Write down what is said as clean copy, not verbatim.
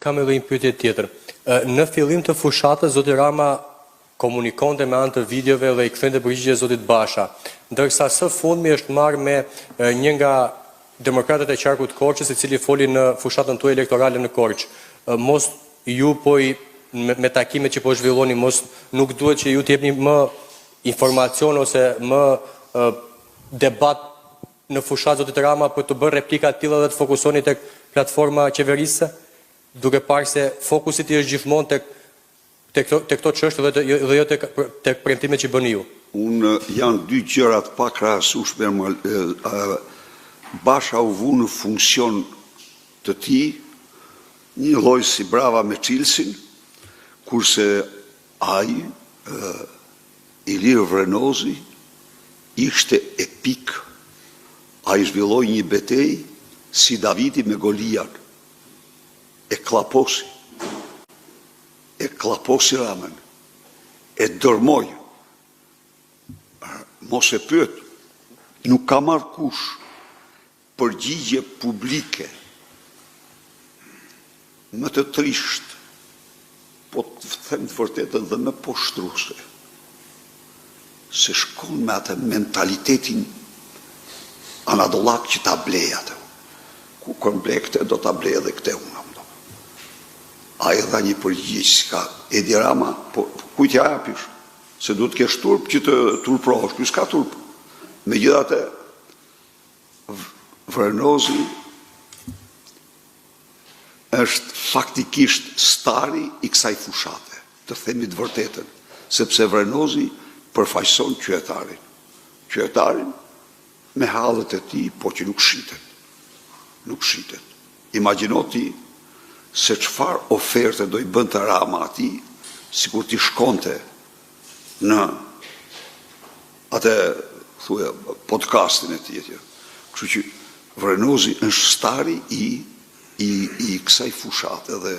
Kam edhe një pyetje tjetër. Në fillim të fushatës, zoti Rama komunikonte me anë të videove dhe i kthente përgjigje zotit Basha, ndërsa së fundmi është marrë me një nga demokratët e qarkut Korçës, i cili foli në fushatën tuaj elektorale në Korçë. Mos ju me takimet që po zhvilloni, mos nuk duhet që ju t'jepni më informacion ose më debat në fushat zotit Rama për të bërë replika të tilla dhe të fokusoni tek platforma qeverisë, duke parë se fokusit i është gjithmonë tek këto çështje dhe jo tek premtimet që bëni ju. Unë janë dy gjërat pa krahasueshme. Basha u vu në funksion të tij një lloj si brava me Çilsin, kurse ai Ilir Vrenozi ishte epik. Ai zhvilloi një betejë si Davidi me Golian. E klaposi Ramën, e dërmoj. Mos e pyet, nuk ka marrë kush përgjigje publike më të trisht, po të them të vërtetën dhe më poshtruese, se shkon me atë mentalitetin anadollak që ta blej atë. Ku kon blej këte, do ta blej edhe këte unë. A e dha një përgjigje që ka Edi Rama, po kujt ja japish? Se du të kesh turp që të turprosh, ky s'ka turp. Megjithatë, Vrenozi është faktikisht stari i kësaj fushate, të themi të vërtetën, sepse Vrenozi përfaqëson qytetarin. Qytetarin me hallet e tij, po që nuk shitet. Nuk shitet. Imagjino ti se çfarë oferte do i bënte Rama atij, sikur ti shkonte në atë thuaj podcastin e tij. Kështu që Vrenozi është stari i kësaj fushate dhe